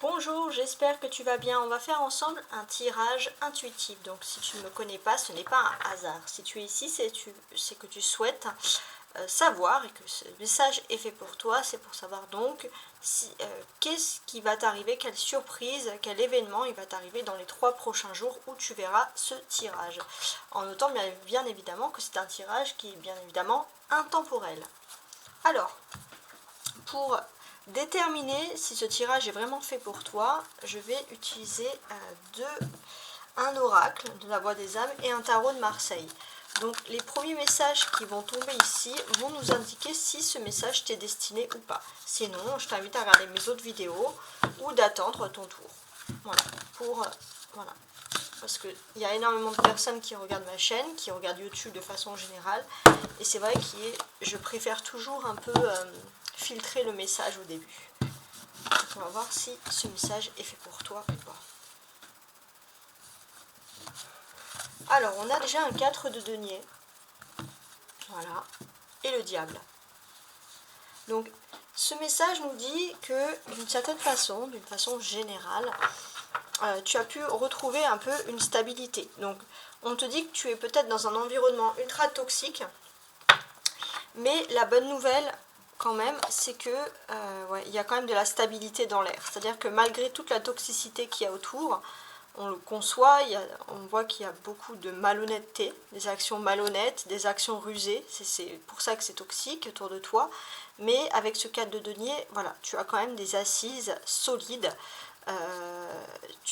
Bonjour, j'espère que tu vas bien. On va faire ensemble un tirage intuitif. Donc si tu ne me connais pas, ce n'est pas un hasard. Si tu es ici, c'est que tu souhaites savoir et que ce message est fait pour toi. C'est pour savoir donc qu'est-ce qui va t'arriver, quelle surprise, quel événement il va t'arriver dans les 3 prochains jours où tu verras ce tirage. En notant bien évidemment que c'est un tirage qui est bien évidemment intemporel. Alors, pour déterminer si ce tirage est vraiment fait pour toi, je vais utiliser un oracle de la voix des âmes et un tarot de Marseille. Donc les premiers messages qui vont tomber ici vont nous indiquer si ce message t'est destiné ou pas. Sinon, je t'invite à regarder mes autres vidéos ou d'attendre ton tour. Voilà, voilà. Parce qu'il y a énormément de personnes qui regardent ma chaîne, qui regardent YouTube de façon générale. Et c'est vrai que je préfère toujours un peu filtrer le message au début. Donc on va voir si ce message est fait pour toi ou pas. Alors, on a déjà un 4 de denier. Voilà. Et le diable. Donc, ce message nous dit que, d'une certaine façon, d'une façon générale, tu as pu retrouver un peu une stabilité. Donc, on te dit que tu es peut-être dans un environnement ultra toxique. Mais la bonne nouvelle, quand même, c'est que il y a quand même de la stabilité dans l'air. C'est-à-dire que malgré toute la toxicité qu'il y a autour, on le conçoit, on voit qu'il y a beaucoup de malhonnêteté, des actions malhonnêtes, des actions rusées. C'est pour ça que c'est toxique autour de toi. Mais avec ce 4 de denier, voilà, tu as quand même des assises solides.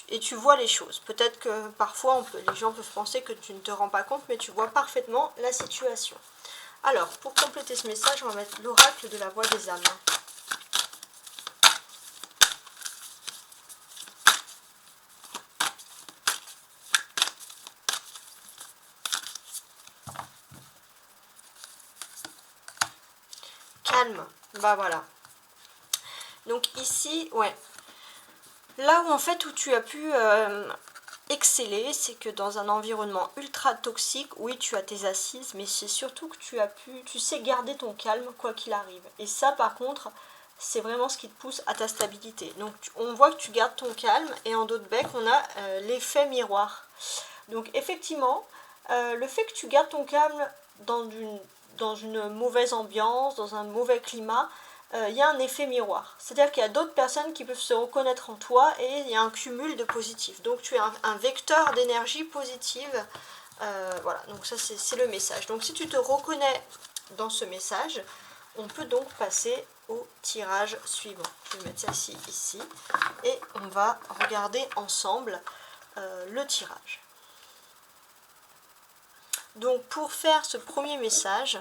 Et tu vois les choses. Peut-être que parfois, les gens peuvent penser que tu ne te rends pas compte, mais tu vois parfaitement la situation. Alors, pour compléter ce message, on va mettre l'oracle de la voix des âmes. Calme, bah voilà. Donc ici, ouais. Là où en fait, où tu as pu exceller, c'est que dans un environnement ultra toxique, oui, tu as tes assises, mais c'est surtout que tu sais garder ton calme quoi qu'il arrive. Et ça, par contre, c'est vraiment ce qui te pousse à ta stabilité. Donc, on voit que tu gardes ton calme, et en dos de bec, on a l'effet miroir. Donc, effectivement, le fait que tu gardes ton calme dans une mauvaise ambiance, dans un mauvais climat, il y a un effet miroir. C'est-à-dire qu'il y a d'autres personnes qui peuvent se reconnaître en toi et il y a un cumul de positifs. Donc tu es un vecteur d'énergie positive. Voilà, donc ça c'est le message. Donc si tu te reconnais dans ce message, on peut donc passer au tirage suivant. Je vais mettre ça ici et on va regarder ensemble le tirage. Donc pour faire ce premier message,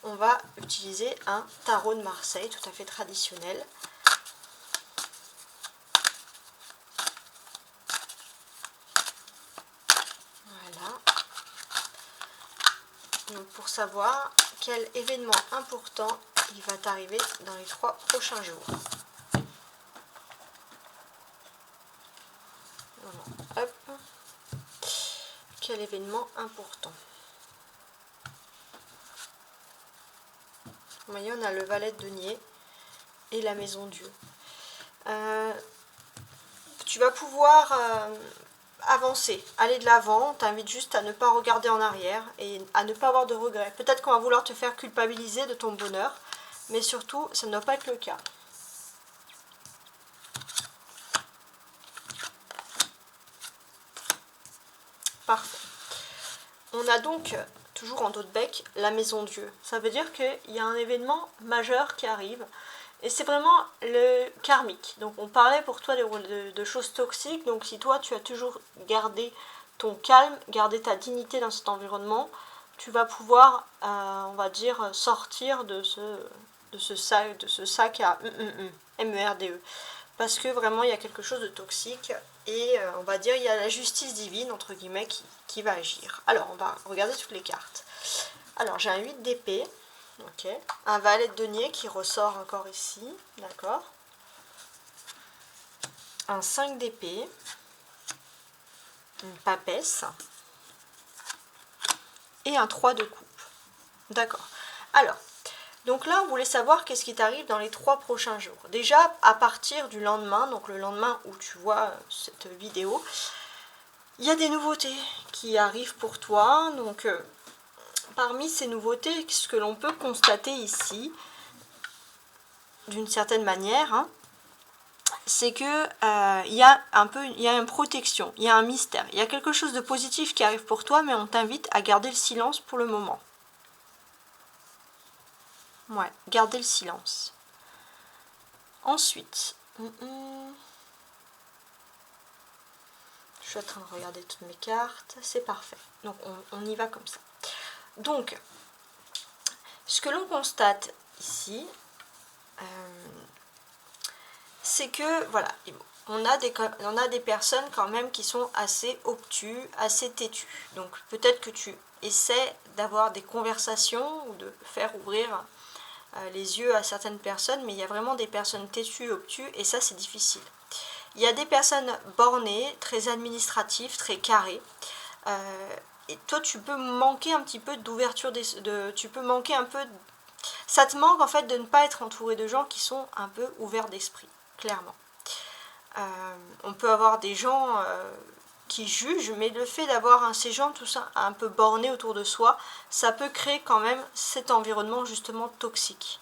on va utiliser un tarot de Marseille tout à fait traditionnel. Voilà. Donc pour savoir quel événement important il va t'arriver dans les 3 prochains jours. Voilà. Hop. Quel événement important. Vous voyez, on a le valet de denier et la maison Dieu. Tu vas pouvoir avancer, aller de l'avant. On t'invite juste à ne pas regarder en arrière et à ne pas avoir de regrets. Peut-être qu'on va vouloir te faire culpabiliser de ton bonheur, mais surtout, ça ne doit pas être le cas. Parfait. On a donc, toujours en dos de bec, la maison Dieu. Ça veut dire qu'il y a un événement majeur qui arrive. Et c'est vraiment le karmique. Donc on parlait pour toi de choses toxiques. Donc si toi tu as toujours gardé ton calme, gardé ta dignité dans cet environnement, tu vas pouvoir, on va dire, sortir de ce sac à MERDE. Parce que vraiment il y a quelque chose de toxique. Et on va dire il y a la justice divine, entre guillemets, qui va agir. Alors on va regarder toutes les cartes. Alors j'ai un 8 d'épée. Ok, un valet de denier qui ressort encore ici, d'accord. Un 5 d'épée, une papesse et un 3 de coupe. D'accord. Alors, Donc là, on voulait savoir qu'est-ce qui t'arrive dans les 3 prochains jours. Déjà, à partir du lendemain, donc le lendemain où tu vois cette vidéo, il y a des nouveautés qui arrivent pour toi. Donc, parmi ces nouveautés, ce que l'on peut constater ici, d'une certaine manière, hein, c'est que il y a une protection, il y a un mystère, il y a quelque chose de positif qui arrive pour toi, mais on t'invite à garder le silence pour le moment. Ouais, garder le silence. Ensuite, je suis en train de regarder toutes mes cartes, c'est parfait. Donc on y va comme ça. Donc, ce que l'on constate ici, c'est que voilà, on a des personnes quand même qui sont assez obtus, assez têtues. Donc peut-être que tu essaies d'avoir des conversations ou de faire ouvrir les yeux à certaines personnes, mais il y a vraiment des personnes têtues, obtus, et ça c'est difficile. Il y a des personnes bornées, très administratives, très carrées, et toi tu peux manquer un petit peu d'ouverture, tu peux manquer un peu, ça te manque en fait de ne pas être entouré de gens qui sont un peu ouverts d'esprit, clairement. On peut avoir des gens qui jugent, mais le fait d'avoir ces gens tout ça un peu bornés autour de soi, ça peut créer quand même cet environnement justement toxique.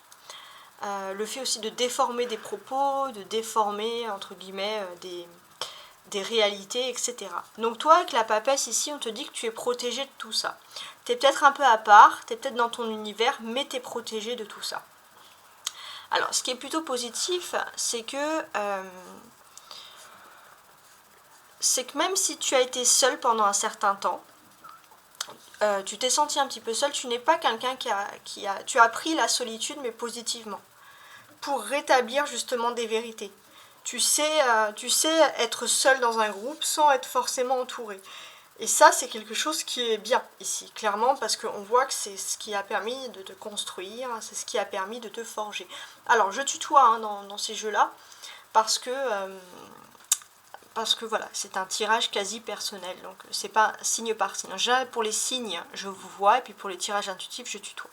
Le fait aussi de déformer des propos, de déformer entre guillemets des réalités, etc. Donc toi avec la papesse ici, on te dit que tu es protégé de tout ça. Tu es peut-être un peu à part, tu es peut-être dans ton univers, mais tu es protégé de tout ça. Alors ce qui est plutôt positif, c'est que même si tu as été seul pendant un certain temps, tu t'es senti un petit peu seul, tu n'es pas quelqu'un tu as pris la solitude mais positivement, pour rétablir justement des vérités. Tu sais être seul dans un groupe sans être forcément entouré. Et ça, c'est quelque chose qui est bien ici, clairement, parce qu'on voit que c'est ce qui a permis de te construire, c'est ce qui a permis de te forger. Alors, je tutoie hein, dans ces jeux-là, parce que voilà, c'est un tirage quasi personnel, donc c'est pas signe par signe. Pour les signes, je vous vois, et puis pour les tirages intuitifs, je tutoie.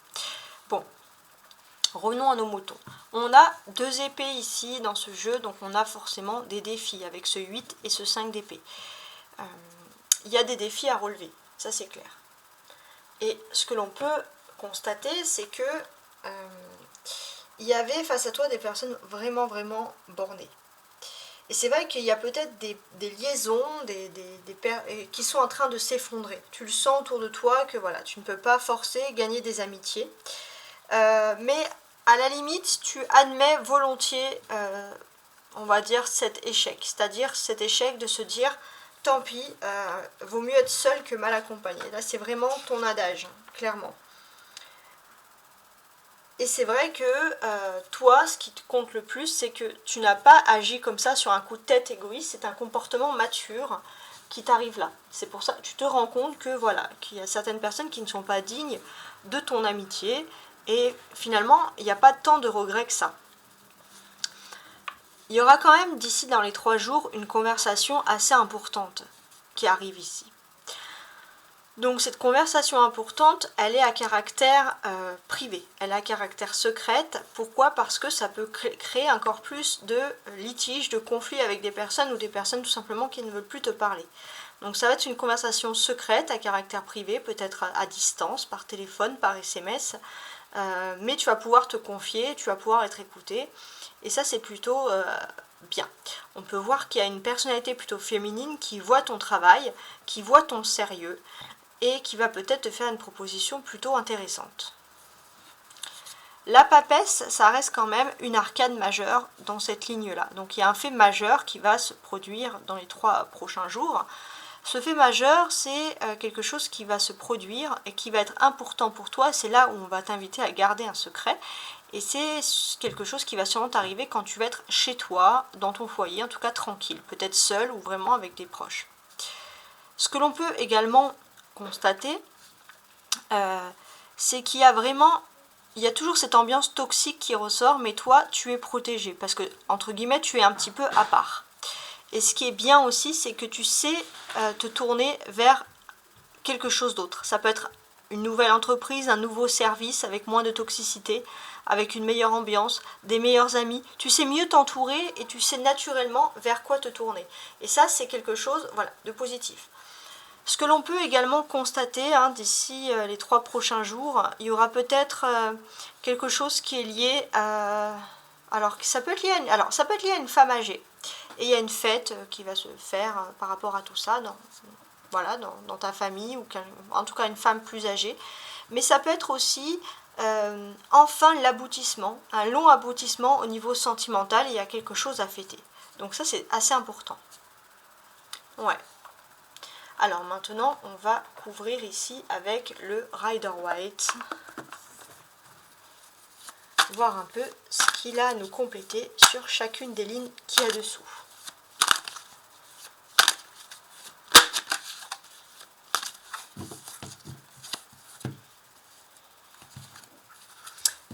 Bon, revenons à nos moutons. On a 2 épées ici dans ce jeu, donc on a forcément des défis avec ce 8 et ce 5 d'épée. Il y a des défis à relever, ça c'est clair. Et ce que l'on peut constater, c'est que il y avait face à toi des personnes vraiment bornées. Et c'est vrai qu'il y a peut-être des liaisons qui sont en train de s'effondrer. Tu le sens autour de toi que voilà, tu ne peux pas forcer gagner des amitiés. Mais à la limite, tu admets volontiers, on va dire, cet échec. C'est-à-dire cet échec de se dire, tant pis, vaut mieux être seul que mal accompagné. Là, c'est vraiment ton adage, clairement. Et c'est vrai que toi, ce qui te compte le plus, c'est que tu n'as pas agi comme ça sur un coup de tête égoïste, c'est un comportement mature qui t'arrive là. C'est pour ça que tu te rends compte que voilà, qu'il y a certaines personnes qui ne sont pas dignes de ton amitié, et finalement, il n'y a pas tant de regrets que ça. Il y aura quand même d'ici dans les 3 jours une conversation assez importante qui arrive ici. Donc cette conversation importante, elle est à caractère privé, elle est à caractère secrète. Pourquoi? Parce que ça peut créer encore plus de litiges, de conflits avec des personnes ou des personnes tout simplement qui ne veulent plus te parler. Donc ça va être une conversation secrète à caractère privé, peut-être à distance, par téléphone, par SMS, mais tu vas pouvoir te confier, tu vas pouvoir être écouté, et ça c'est plutôt bien. On peut voir qu'il y a une personnalité plutôt féminine qui voit ton travail, qui voit ton sérieux, et qui va peut-être te faire une proposition plutôt intéressante. La papesse, ça reste quand même une arcane majeure dans cette ligne-là. Donc il y a un fait majeur qui va se produire dans les 3 prochains jours. Ce fait majeur, c'est quelque chose qui va se produire et qui va être important pour toi. C'est là où on va t'inviter à garder un secret. Et c'est quelque chose qui va sûrement t'arriver quand tu vas être chez toi, dans ton foyer, en tout cas tranquille. Peut-être seul ou vraiment avec des proches. Ce que l'on peut également constater, c'est qu'il y a toujours cette ambiance toxique qui ressort, mais toi tu es protégé parce que entre guillemets tu es un petit peu à part. Et ce qui est bien aussi, c'est que tu sais te tourner vers quelque chose d'autre. Ça peut être une nouvelle entreprise, un nouveau service avec moins de toxicité, avec une meilleure ambiance, des meilleurs amis. Tu sais mieux t'entourer et tu sais naturellement vers quoi te tourner. Et ça, c'est quelque chose, voilà, de positif. Ce que l'on peut également constater d'ici les 3 prochains jours, il y aura peut-être quelque chose qui est lié à... Alors, ça peut être lié à une femme âgée. Et il y a une fête qui va se faire par rapport à tout ça, dans ta famille, ou en tout cas une femme plus âgée. Mais ça peut être aussi enfin l'aboutissement, un long aboutissement au niveau sentimental, et il y a quelque chose à fêter. Donc ça, c'est assez important. Ouais. Alors maintenant, on va couvrir ici avec le Rider-Waite. Voir un peu ce qu'il a à nous compléter sur chacune des lignes qu'il y a dessous.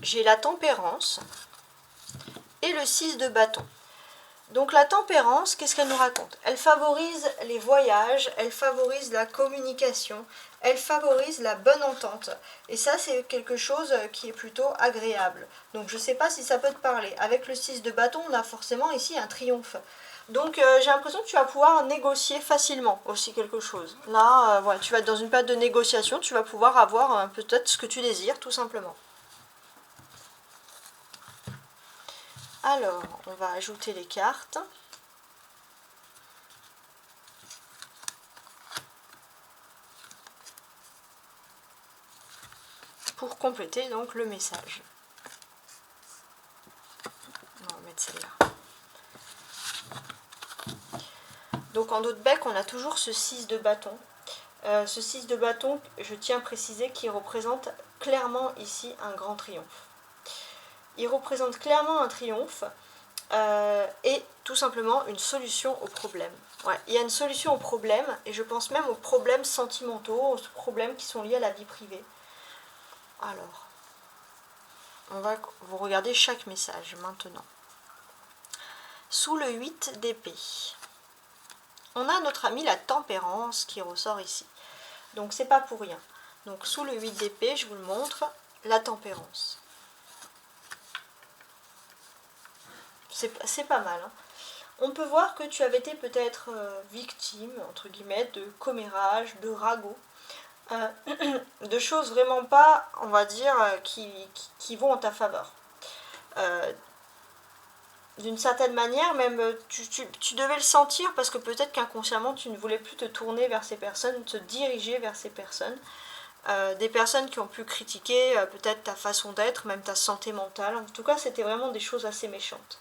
J'ai la tempérance et le 6 de bâton. Donc la tempérance, qu'est-ce qu'elle nous raconte? Elle favorise les voyages, elle favorise la communication, elle favorise la bonne entente. Et ça, c'est quelque chose qui est plutôt agréable. Donc je ne sais pas si ça peut te parler. Avec le 6 de bâton, on a forcément ici un triomphe. Donc j'ai l'impression que tu vas pouvoir négocier facilement aussi quelque chose. Là, voilà, tu vas être dans une période de négociation, tu vas pouvoir avoir peut-être ce que tu désires, tout simplement. Alors, on va ajouter les cartes. Pour compléter donc le message. On va mettre celle-là. Donc en dos de bec, on a toujours ce 6 de bâton. Ce 6 de bâton, je tiens à préciser qu'il représente clairement ici un grand triomphe. Il représente clairement un triomphe et tout simplement une solution au problème. Ouais, il y a une solution au problème, et je pense même aux problèmes sentimentaux, aux problèmes qui sont liés à la vie privée. Alors, on va vous regarder chaque message maintenant. Sous le 8 d'épée, on a notre ami la tempérance qui ressort ici. Donc c'est pas pour rien. Donc sous le 8 d'épée, je vous le montre, la tempérance. C'est pas mal. On peut voir que tu avais été peut-être victime, entre guillemets, de commérage, de ragots, de choses vraiment pas, on va dire, qui vont en ta faveur. D'une certaine manière, même tu devais le sentir, parce que peut-être qu'inconsciemment tu ne voulais plus te tourner vers ces personnes, te diriger vers ces personnes. Des personnes qui ont pu critiquer peut-être ta façon d'être, même ta santé mentale. En tout cas, c'était vraiment des choses assez méchantes.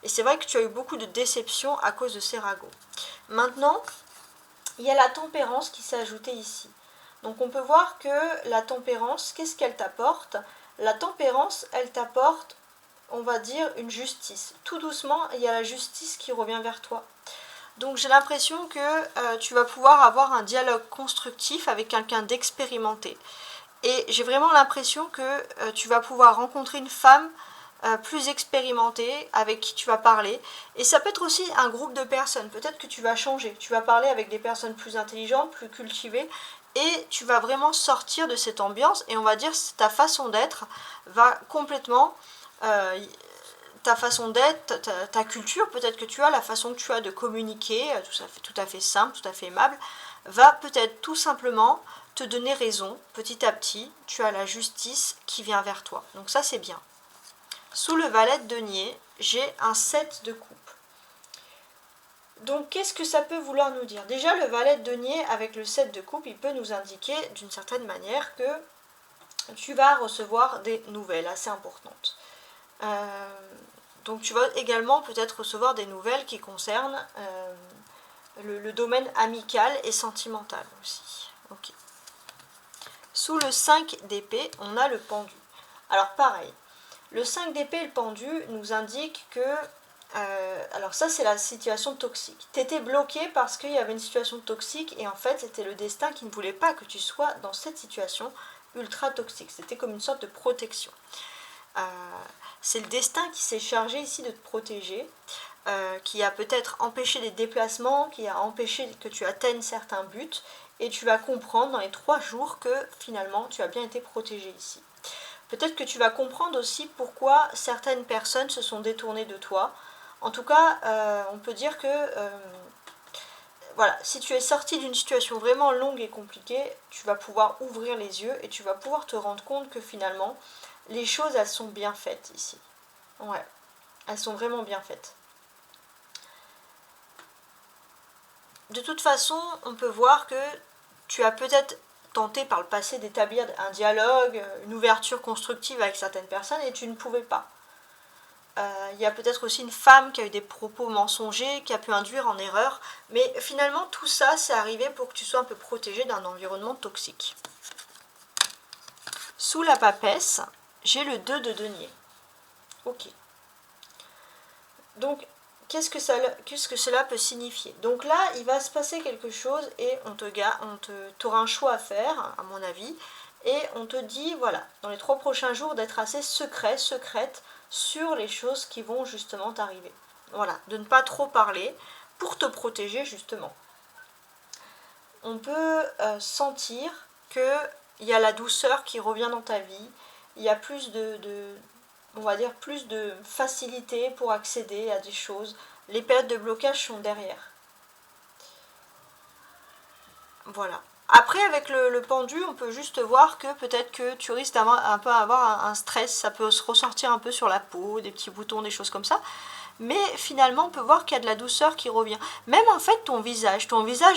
Et c'est vrai que tu as eu beaucoup de déceptions à cause de ces ragots. Maintenant, il y a la tempérance qui s'est ajoutée ici. Donc on peut voir que la tempérance, qu'est-ce qu'elle t'apporte? La tempérance, elle t'apporte, on va dire, une justice. Tout doucement, il y a la justice qui revient vers toi. Donc j'ai l'impression que tu vas pouvoir avoir un dialogue constructif avec quelqu'un d'expérimenté. Et j'ai vraiment l'impression que tu vas pouvoir rencontrer une femme plus expérimentée avec qui tu vas parler. Et ça peut être aussi un groupe de personnes. Peut-être que tu vas changer. Tu vas parler avec des personnes plus intelligentes, plus cultivées. Et tu vas vraiment sortir de cette ambiance. Et on va dire que ta façon d'être va complètement... ta façon d'être, ta culture, peut-être que tu as, la façon que tu as de communiquer, tout à fait simple, tout à fait aimable, va peut-être tout simplement te donner raison. Petit à petit, tu as la justice qui vient vers toi. Donc ça, c'est bien. Sous le valet de denier, j'ai un 7 de coupe. Donc qu'est-ce que ça peut vouloir nous dire? Déjà, le valet de denier avec le 7 de coupe, il peut nous indiquer d'une certaine manière que tu vas recevoir des nouvelles assez importantes. Donc tu vas également peut-être recevoir des nouvelles qui concernent le domaine amical et sentimental aussi. Okay. Sous le 5 d'épée, on a le pendu. Alors pareil, le 5 d'épée et le pendu nous indique que... alors ça, c'est la situation toxique. Tu étais bloqué parce qu'il y avait une situation toxique, et en fait c'était le destin qui ne voulait pas que tu sois dans cette situation ultra toxique. C'était comme une sorte de protection. C'est le destin qui s'est chargé ici de te protéger, qui a peut-être empêché des déplacements, qui a empêché que tu atteignes certains buts, et tu vas comprendre dans les 3 jours que finalement tu as bien été protégé ici. Peut-être que tu vas comprendre aussi pourquoi certaines personnes se sont détournées de toi. En tout cas, on peut dire que voilà, si tu es sorti d'une situation vraiment longue et compliquée, tu vas pouvoir ouvrir les yeux et tu vas pouvoir te rendre compte que finalement, les choses, elles sont bien faites ici. Ouais, elles sont vraiment bien faites. De toute façon, on peut voir que tu as peut-être tenté par le passé d'établir un dialogue, une ouverture constructive avec certaines personnes et tu ne pouvais pas. Il y a peut-être aussi une femme qui a eu des propos mensongers, qui a pu induire en erreur, mais finalement tout ça c'est arrivé pour que tu sois un peu protégé d'un environnement toxique. Sous la papesse, j'ai le 2 de denier. Ok. Donc, qu'est-ce que cela peut signifier? Donc là, il va se passer quelque chose et t'auras un choix à faire, à mon avis, et on te dit, voilà, dans les 3 prochains jours, d'être assez secrète, sur les choses qui vont justement t'arriver. Voilà, de ne pas trop parler pour te protéger justement. On peut sentir qu'il y a la douceur qui revient dans ta vie, il y a plus on va dire plus de facilité pour accéder à des choses. Les périodes de blocage sont derrière. Voilà. Après, avec le pendu, on peut juste voir que peut-être que tu risques d'avoir un stress, ça peut se ressortir un peu sur la peau, des petits boutons, des choses comme ça. Mais finalement, on peut voir qu'il y a de la douceur qui revient. Même en fait, ton visage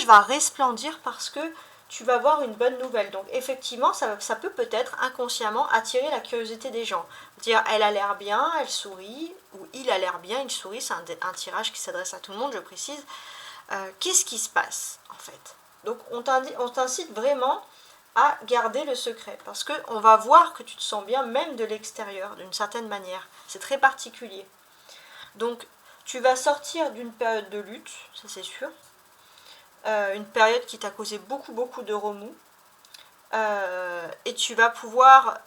va resplendir parce que tu vas voir une bonne nouvelle. Donc effectivement, ça peut peut-être inconsciemment attirer la curiosité des gens. Dire, elle a l'air bien, elle sourit, ou il a l'air bien, il sourit, c'est un tirage qui s'adresse à tout le monde, je précise. Qu'est-ce qui se passe en fait? Donc on t'incite vraiment à garder le secret parce qu'on va voir que tu te sens bien même de l'extérieur d'une certaine manière. C'est très particulier. Donc tu vas sortir d'une période de lutte, ça c'est sûr. Une période qui t'a causé beaucoup de remous. Et tu vas pouvoir,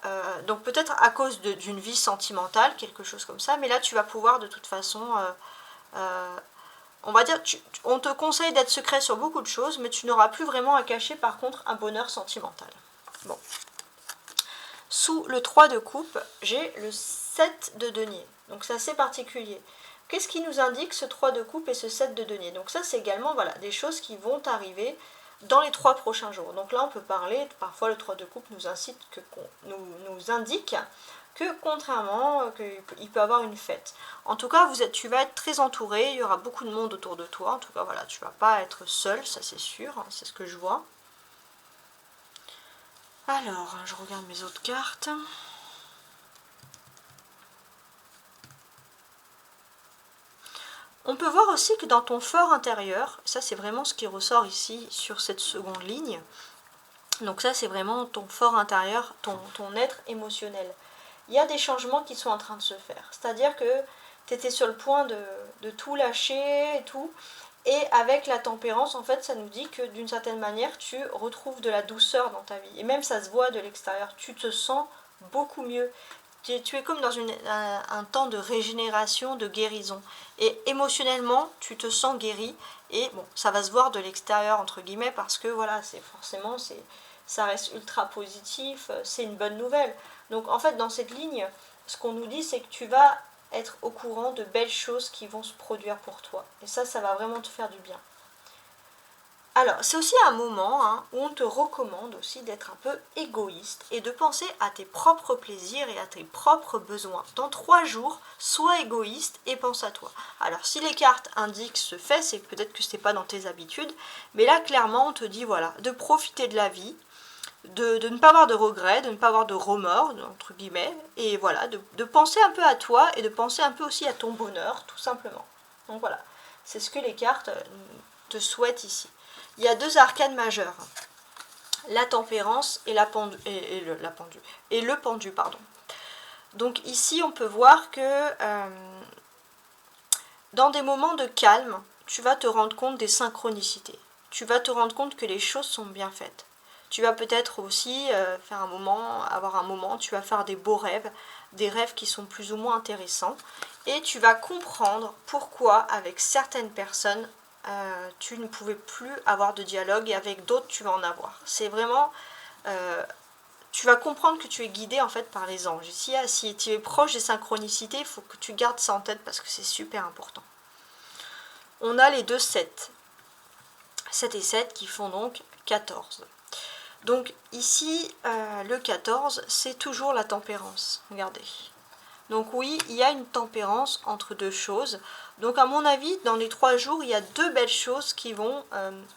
donc peut-être à cause d'une vie sentimentale, quelque chose comme ça, mais là tu vas pouvoir de toute façon... on va dire, on te conseille d'être secret sur beaucoup de choses, mais tu n'auras plus vraiment à cacher par contre un bonheur sentimental. Bon. Sous le 3 de coupe, j'ai le 7 de denier. Donc c'est assez particulier. Qu'est-ce qui nous indique ce 3 de coupe et ce 7 de denier? Donc ça c'est également voilà, des choses qui vont arriver dans les 3 prochains jours. Donc là on peut parler, parfois le 3 de coupe nous indique que contrairement, qu'il peut avoir une fête. En tout cas, tu vas être très entouré, il y aura beaucoup de monde autour de toi. En tout cas, voilà, tu ne vas pas être seul, ça c'est sûr, c'est ce que je vois. Alors, je regarde mes autres cartes. On peut voir aussi que dans ton fort intérieur, ça c'est vraiment ce qui ressort ici sur cette seconde ligne. Donc ça c'est vraiment ton fort intérieur, ton être émotionnel. Il y a des changements qui sont en train de se faire. C'est-à-dire que tu étais sur le point de tout lâcher et tout. Et avec la tempérance, en fait, ça nous dit que d'une certaine manière, tu retrouves de la douceur dans ta vie. Et même ça se voit de l'extérieur. Tu te sens beaucoup mieux. Tu es comme dans un temps de régénération, de guérison. Et émotionnellement, tu te sens guéri. Et bon, ça va se voir de l'extérieur, entre guillemets, parce que voilà, ça reste ultra positif. C'est une bonne nouvelle. Donc en fait, dans cette ligne, ce qu'on nous dit, c'est que tu vas être au courant de belles choses qui vont se produire pour toi. Et ça va vraiment te faire du bien. Alors, c'est aussi un moment où on te recommande aussi d'être un peu égoïste et de penser à tes propres plaisirs et à tes propres besoins. Dans 3 jours, sois égoïste et pense à toi. Alors, si les cartes indiquent ce fait, c'est peut-être que ce n'est pas dans tes habitudes, mais là, clairement, on te dit, voilà, de profiter de la vie, de ne pas avoir de regrets, de ne pas avoir de remords, entre guillemets, et voilà, de penser un peu à toi et de penser un peu aussi à ton bonheur, tout simplement. Donc voilà, c'est ce que les cartes te souhaitent ici. Il y a 2 arcanes majeures, la tempérance et le pendu, pardon. Donc ici, on peut voir que dans des moments de calme, tu vas te rendre compte des synchronicités. Tu vas te rendre compte que les choses sont bien faites. Tu vas peut-être aussi avoir un moment, tu vas faire des beaux rêves, des rêves qui sont plus ou moins intéressants. Et tu vas comprendre pourquoi avec certaines personnes, tu ne pouvais plus avoir de dialogue et avec d'autres, tu vas en avoir. C'est vraiment tu vas comprendre que tu es guidé en fait par les anges. Ici, si tu es proche des synchronicités, il faut que tu gardes ça en tête parce que c'est super important. On a les deux 7. 7 et 7 qui font donc 14. Donc ici, le 14, c'est toujours la tempérance. Regardez. Donc oui, il y a une tempérance entre deux choses. Donc à mon avis, dans les 3 jours, il y a 2 belles choses qui vont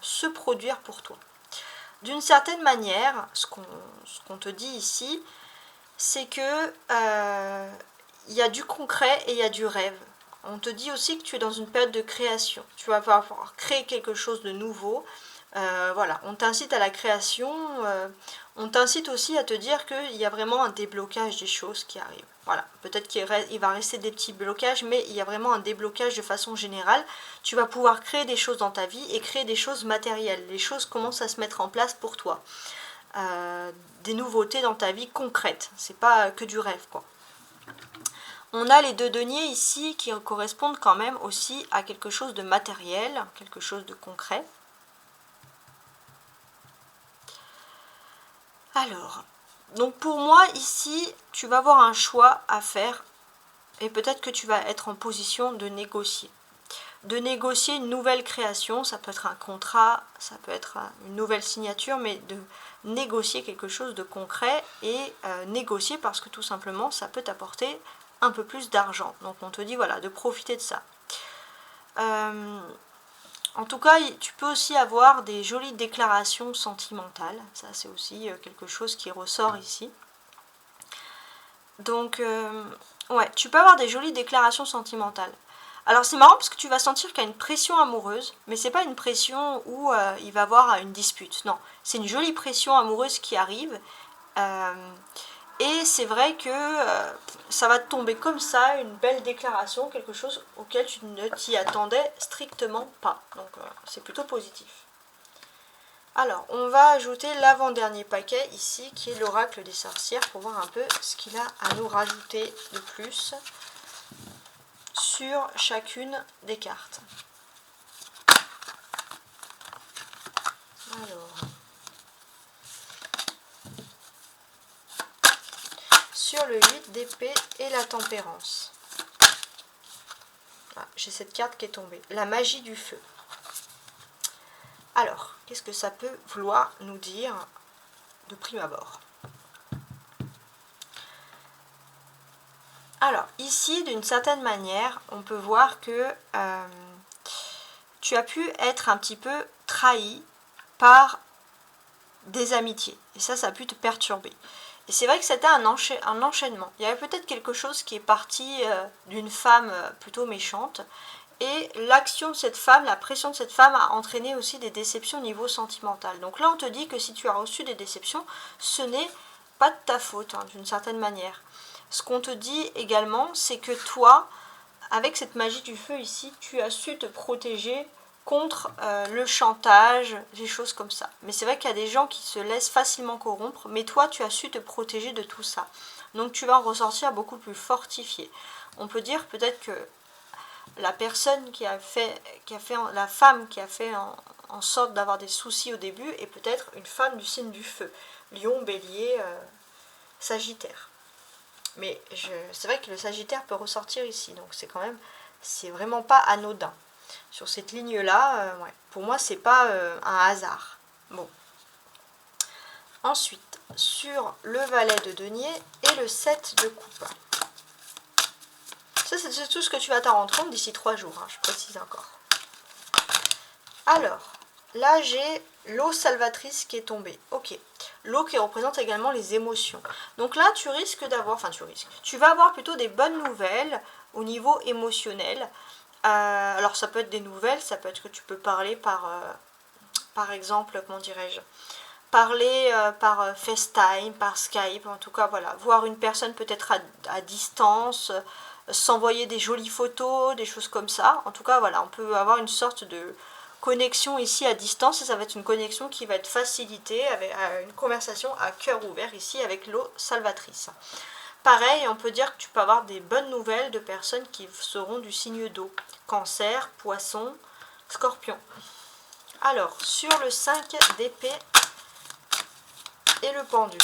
se produire pour toi. D'une certaine manière, ce qu'on te dit ici, c'est que il y a du concret et il y a du rêve. On te dit aussi que tu es dans une période de création. Tu vas pouvoir créer quelque chose de nouveau. Voilà, on t'incite à la création. On t'incite aussi à te dire qu'il y a vraiment un déblocage des choses qui arrivent. Voilà, peut-être qu'il va rester des petits blocages, mais il y a vraiment un déblocage de façon générale. Tu vas pouvoir créer des choses dans ta vie et créer des choses matérielles. Les choses commencent à se mettre en place pour toi. Des nouveautés dans ta vie concrètes. C'est pas que du rêve, quoi. On a les 2 deniers ici qui correspondent quand même aussi à quelque chose de matériel, quelque chose de concret. Alors, donc pour moi ici, tu vas avoir un choix à faire et peut-être que tu vas être en position de négocier. De négocier une nouvelle création, ça peut être un contrat, ça peut être une nouvelle signature, mais de négocier quelque chose de concret et négocier parce que tout simplement ça peut t'apporter un peu plus d'argent. Donc on te dit voilà, de profiter de ça. En tout cas, tu peux aussi avoir des jolies déclarations sentimentales. Ça, c'est aussi quelque chose qui ressort ici. Donc, ouais, tu peux avoir des jolies déclarations sentimentales. Alors, c'est marrant parce que tu vas sentir qu'il y a une pression amoureuse, mais c'est pas une pression où il va y avoir une dispute. Non, c'est une jolie pression amoureuse qui arrive. Et c'est vrai que ça va te tomber comme ça, une belle déclaration, quelque chose auquel tu ne t'y attendais strictement pas. Donc c'est plutôt positif. Alors, on va ajouter l'avant-dernier paquet ici, qui est l'oracle des sorcières, pour voir un peu ce qu'il a à nous rajouter de plus sur chacune des cartes. Alors... sur le 8 d'épée et la tempérance. Ah, j'ai cette carte qui est tombée. La magie du feu. Alors, qu'est-ce que ça peut vouloir nous dire de prime abord? Alors, ici, d'une certaine manière, on peut voir que tu as pu être un petit peu trahi par des amitiés. Et ça a pu te perturber. Et c'est vrai que c'était un enchaînement. Il y avait peut-être quelque chose qui est parti d'une femme plutôt méchante. Et l'action de cette femme, la pression de cette femme a entraîné aussi des déceptions au niveau sentimental. Donc là, on te dit que si tu as reçu des déceptions, ce n'est pas de ta faute, hein, d'une certaine manière. Ce qu'on te dit également, c'est que toi, avec cette magie du feu ici, tu as su te protéger contre le chantage, des choses comme ça. Mais c'est vrai qu'il y a des gens qui se laissent facilement corrompre, mais toi tu as su te protéger de tout ça. Donc tu vas en ressortir beaucoup plus fortifié. On peut dire peut-être que la personne la femme qui a fait en sorte d'avoir des soucis au début est peut-être une femme du signe du feu. Lion, Bélier, Sagittaire. Mais c'est vrai que le Sagittaire peut ressortir ici, donc c'est vraiment pas anodin. Sur cette ligne-là, ouais, pour moi, c'est pas un hasard. Bon. Ensuite, sur le valet de denier et le 7 de coupe. Ça, c'est tout ce que tu vas t'en rendre compte d'ici 3 jours, hein, je précise encore. Alors, là, j'ai l'eau salvatrice qui est tombée. Ok. L'eau qui représente également les émotions. Donc là, tu risques d'avoir, tu vas avoir plutôt des bonnes nouvelles au niveau émotionnel. Alors ça peut être des nouvelles, ça peut être que tu peux parler par exemple, comment dirais-je, parler par FaceTime, par Skype, en tout cas voilà, voir une personne peut-être à distance, s'envoyer des jolies photos, des choses comme ça. En tout cas voilà, on peut avoir une sorte de connexion ici à distance et ça va être une connexion qui va être facilitée avec une conversation à cœur ouvert ici avec l'eau salvatrice. Pareil, on peut dire que tu peux avoir des bonnes nouvelles de personnes qui seront du signe d'eau. Cancer, Poisson, Scorpion. Alors, sur le 5 d'épée et le pendu.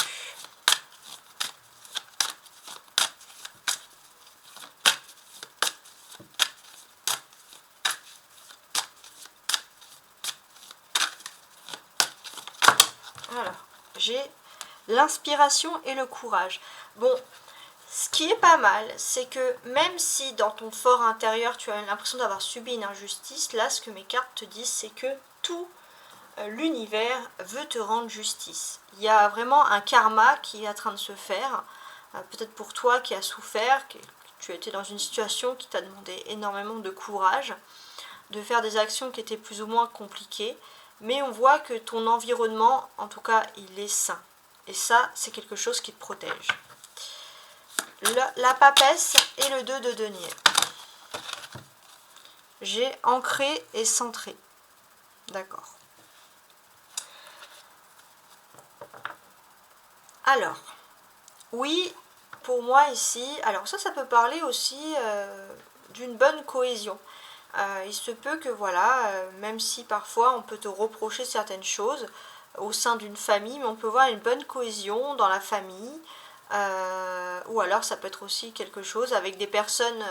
Alors, j'ai l'inspiration et le courage. Bon, ce qui est pas mal, c'est que même si dans ton fort intérieur, tu as l'impression d'avoir subi une injustice, là, ce que mes cartes te disent, c'est que tout l'univers veut te rendre justice. Il y a vraiment un karma qui est en train de se faire, peut-être pour toi qui as souffert, que tu as été dans une situation qui t'a demandé énormément de courage, de faire des actions qui étaient plus ou moins compliquées, mais on voit que ton environnement, en tout cas, il est sain. Et ça, c'est quelque chose qui te protège. La papesse et le 2 de denier. J'ai ancré et centré. D'accord. Alors, oui, pour moi ici, alors ça peut parler aussi d'une bonne cohésion. Il se peut que voilà, même si parfois on peut te reprocher certaines choses au sein d'une famille, mais on peut voir une bonne cohésion dans la famille, ou alors ça peut être aussi quelque chose avec des personnes,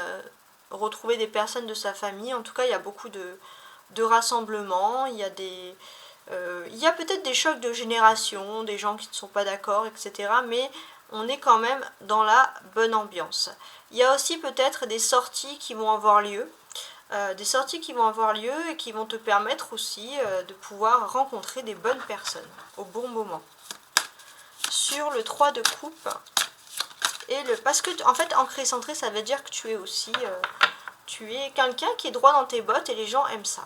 retrouver des personnes de sa famille. En tout cas, il y a beaucoup de rassemblements, il y a peut-être des chocs de génération, des gens qui ne sont pas d'accord, etc. Mais on est quand même dans la bonne ambiance. Il y a aussi peut-être des sorties qui vont avoir lieu, et qui vont te permettre aussi de pouvoir rencontrer des bonnes personnes au bon moment. Sur le 3 de coupe, parce que en fait ancré centré, ça veut dire que tu es aussi tu es quelqu'un qui est droit dans tes bottes et les gens aiment ça.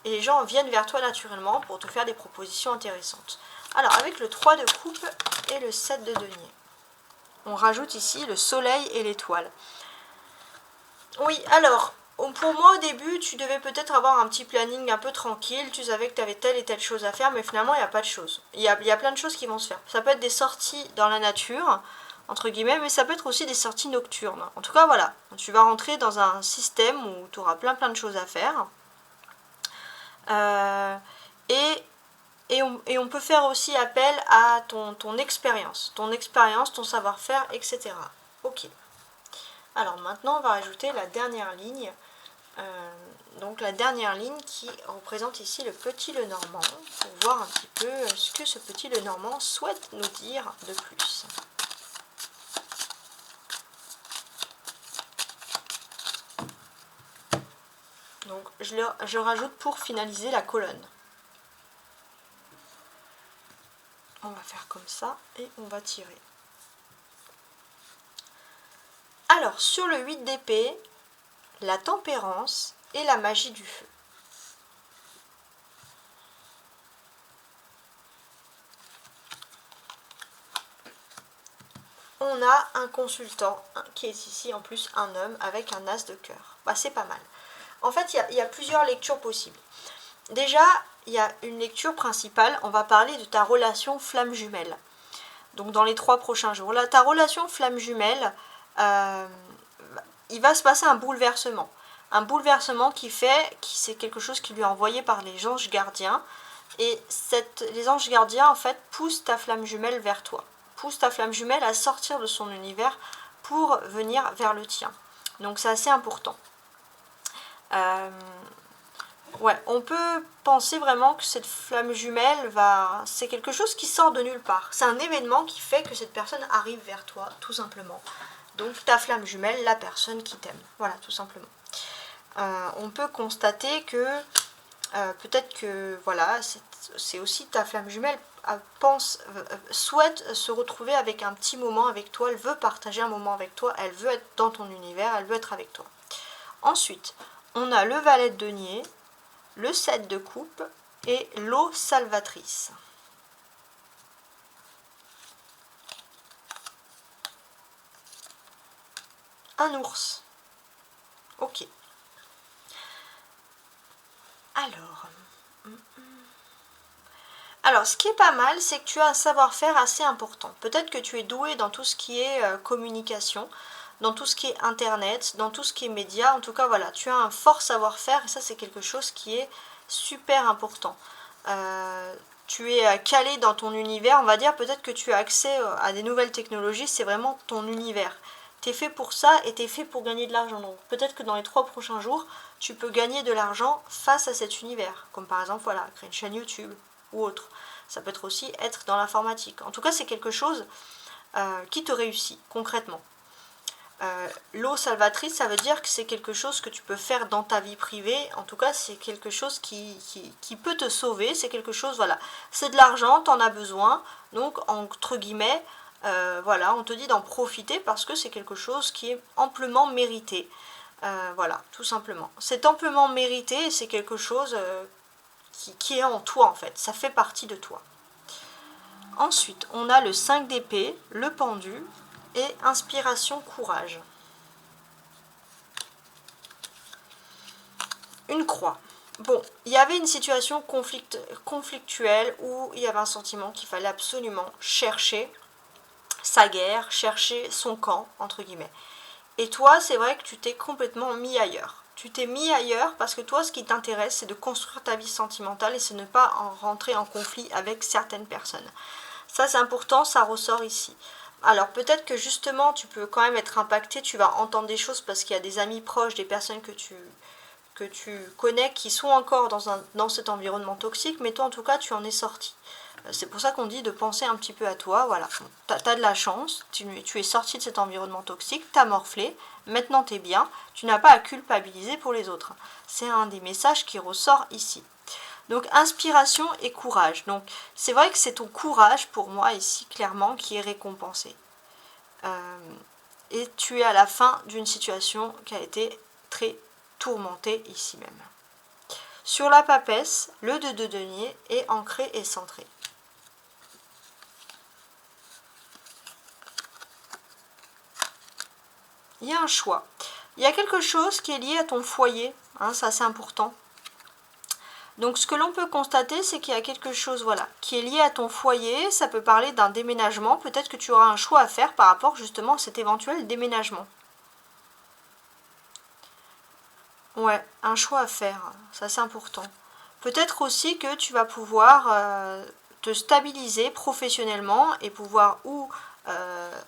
Et les gens viennent vers toi naturellement pour te faire des propositions intéressantes. Alors avec le 3 de coupe et le 7 de denier, on rajoute ici le soleil et l'étoile. Oui, alors pour moi au début tu devais peut-être avoir un petit planning un peu tranquille, tu savais que tu avais telle et telle chose à faire, mais finalement il n'y a pas de choses. Il y a plein de choses qui vont se faire. Ça peut être des sorties dans la nature, entre guillemets, mais ça peut être aussi des sorties nocturnes. En tout cas voilà, tu vas rentrer dans un système où tu auras plein de choses à faire. Et on peut faire aussi appel à ton expérience, ton savoir-faire, etc. Ok. Alors maintenant, on va rajouter la dernière ligne. Donc la dernière ligne qui représente ici le petit Lenormand, pour voir un petit peu ce que ce petit Lenormand souhaite nous dire de plus. Donc je rajoute pour finaliser la colonne. On va faire comme ça et on va tirer. Alors sur le 8 d'épée, la tempérance et la magie du feu. On a un consultant qui est ici en plus un homme avec un as de cœur. Bah, c'est pas mal. En fait, il y a plusieurs lectures possibles. Déjà, il y a une lecture principale, on va parler de ta relation flamme jumelle. Donc dans les 3 prochains jours. Là, ta relation flamme jumelle, il va se passer un bouleversement. Un bouleversement qui c'est quelque chose qui lui est envoyé par les anges gardiens. Et les anges gardiens, en fait, poussent ta flamme jumelle vers toi. Poussent ta flamme jumelle à sortir de son univers pour venir vers le tien. Donc c'est assez important. Ouais, on peut penser vraiment que cette flamme jumelle c'est quelque chose qui sort de nulle part. C'est un événement qui fait que cette personne arrive vers toi, tout simplement. Donc ta flamme jumelle, la personne qui t'aime. Voilà, tout simplement. On peut constater que peut-être que voilà, c'est aussi ta flamme jumelle souhaite se retrouver avec un petit moment avec toi. Elle veut partager un moment avec toi. Elle veut être dans ton univers. Elle veut être avec toi. Ensuite, on a le valet de denier, le 7 de coupe et l'eau salvatrice. Un ours. Ok. Alors, ce qui est pas mal, c'est que tu as un savoir-faire assez important. Peut-être que tu es doué dans tout ce qui est communication, dans tout ce qui est internet, dans tout ce qui est médias. En tout cas, voilà, tu as un fort savoir-faire et ça, c'est quelque chose qui est super important. Tu es calé dans ton univers, on va dire, peut-être que tu as accès à des nouvelles technologies, c'est vraiment ton univers. Tu es fait pour ça et tu es fait pour gagner de l'argent. Donc peut-être que dans les 3 prochains jours, tu peux gagner de l'argent face à cet univers. Comme par exemple, voilà, créer une chaîne YouTube ou autre. Ça peut être aussi être dans l'informatique. En tout cas, c'est quelque chose qui te réussit concrètement. L'eau salvatrice, ça veut dire que c'est quelque chose que tu peux faire dans ta vie privée. En tout cas, c'est quelque chose qui peut te sauver. C'est quelque chose, voilà. C'est de l'argent, tu en as besoin. Donc, entre guillemets, voilà, on te dit d'en profiter parce que c'est quelque chose qui est amplement mérité. Voilà, tout simplement. C'est amplement mérité et c'est quelque chose qui est en toi, en fait. Ça fait partie de toi. Ensuite, on a le 5 d'épée, le pendu et inspiration, courage. Une croix. Bon, il y avait une situation conflictuelle où il y avait un sentiment qu'il fallait absolument chercher sa guerre, chercher son camp, entre guillemets. Et toi, c'est vrai que tu t'es complètement mis ailleurs. Tu t'es mis ailleurs parce que toi, ce qui t'intéresse, c'est de construire ta vie sentimentale et c'est ne pas rentrer en conflit avec certaines personnes. Ça, c'est important, ça ressort ici. Alors, peut-être que justement, tu peux quand même être impacté, tu vas entendre des choses parce qu'il y a des amis proches, des personnes que tu connais qui sont encore dans cet environnement toxique, mais toi, en tout cas, tu en es sorti. C'est pour ça qu'on dit de penser un petit peu à toi, voilà. Tu as de la chance, tu es sorti de cet environnement toxique, tu as morflé, maintenant tu es bien, tu n'as pas à culpabiliser pour les autres. C'est un des messages qui ressort ici. Donc inspiration et courage. Donc c'est vrai que c'est ton courage pour moi ici clairement qui est récompensé. Et tu es à la fin d'une situation qui a été très tourmentée ici même. Sur la papesse, le 2 de denier est ancré et centré. Il y a un choix. Il y a quelque chose qui est lié à ton foyer, hein, ça c'est important. Donc ce que l'on peut constater, c'est qu'il y a quelque chose voilà, qui est lié à ton foyer. Ça peut parler d'un déménagement. Peut-être que tu auras un choix à faire par rapport justement à cet éventuel déménagement. Ouais, un choix à faire. Ça c'est important. Peut-être aussi que tu vas pouvoir te stabiliser professionnellement et pouvoir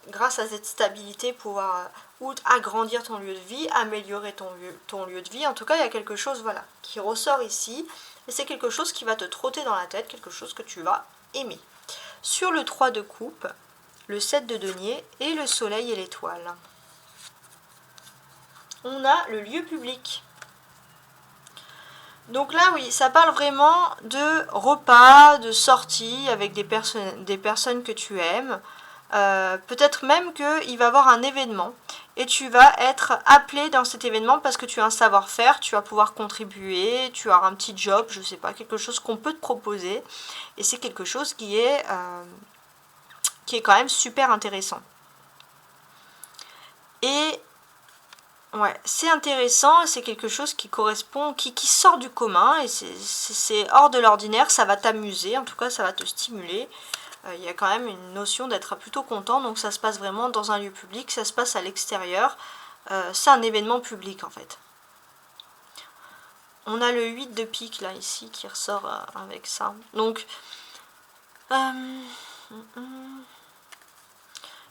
grâce à cette stabilité, pouvoir ou agrandir ton lieu de vie, améliorer ton lieu de vie. En tout cas, il y a quelque chose voilà, qui ressort ici. Et c'est quelque chose qui va te trotter dans la tête, quelque chose que tu vas aimer. Sur le 3 de coupe, le 7 de denier et le soleil et l'étoile. On a le lieu public. Donc là, oui, ça parle vraiment de repas, de sorties avec des personnes que tu aimes. Peut-être même qu'il va y avoir un événement et tu vas être appelé dans cet événement parce que tu as un savoir-faire, tu vas pouvoir contribuer, tu as un petit job, je sais pas, quelque chose qu'on peut te proposer et c'est quelque chose qui est quand même super intéressant. Et ouais, c'est intéressant, c'est quelque chose qui correspond, qui sort du commun et c'est hors de l'ordinaire, ça va t'amuser, en tout cas ça va te stimuler. Il y a quand même une notion d'être plutôt content, donc ça se passe vraiment dans un lieu public, ça se passe à l'extérieur, c'est un événement public en fait. On a le 8 de pique là ici qui ressort avec ça. Donc,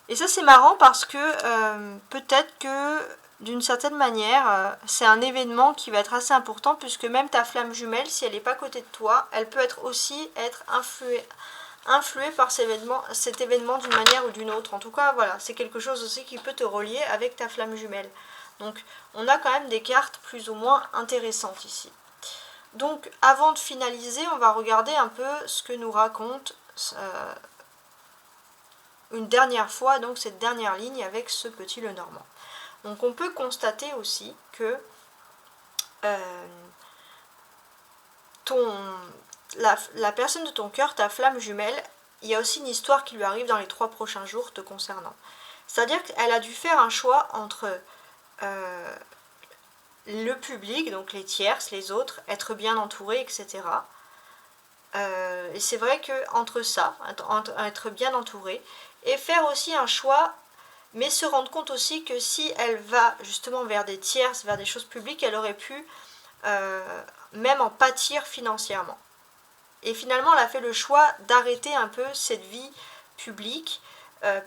et ça c'est marrant parce que peut-être que d'une certaine manière, c'est un événement qui va être assez important puisque même ta flamme jumelle, si elle n'est pas à côté de toi, elle peut être aussi influée par cet événement d'une manière ou d'une autre. En tout cas, voilà, c'est quelque chose aussi qui peut te relier avec ta flamme jumelle. Donc, on a quand même des cartes plus ou moins intéressantes ici. Donc, avant de finaliser, on va regarder un peu ce que nous raconte une dernière fois, donc cette dernière ligne avec ce petit Lenormand. Donc, on peut constater aussi que la personne de ton cœur, ta flamme jumelle, il y a aussi une histoire qui lui arrive dans les 3 prochains jours te concernant. C'est-à-dire qu'elle a dû faire un choix entre le public, donc les tierces, les autres, être bien entourée, etc. Et c'est vrai qu'entre ça, être bien entourée, et faire aussi un choix, mais se rendre compte aussi que si elle va justement vers des tierces, vers des choses publiques, elle aurait pu même en pâtir financièrement. Et finalement, elle a fait le choix d'arrêter un peu cette vie publique,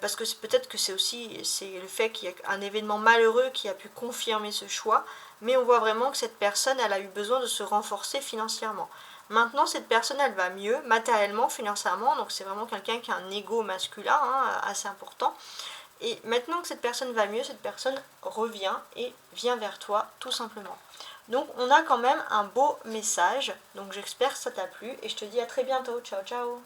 parce que peut-être que c'est le fait qu'il y a un événement malheureux qui a pu confirmer ce choix, mais on voit vraiment que cette personne, elle a eu besoin de se renforcer financièrement. Maintenant, cette personne, elle va mieux, matériellement, financièrement, donc c'est vraiment quelqu'un qui a un ego masculin assez important. Et maintenant que cette personne va mieux, cette personne revient et vient vers toi, tout simplement. Donc, on a quand même un beau message. Donc, j'espère que ça t'a plu et je te dis à très bientôt. Ciao, ciao!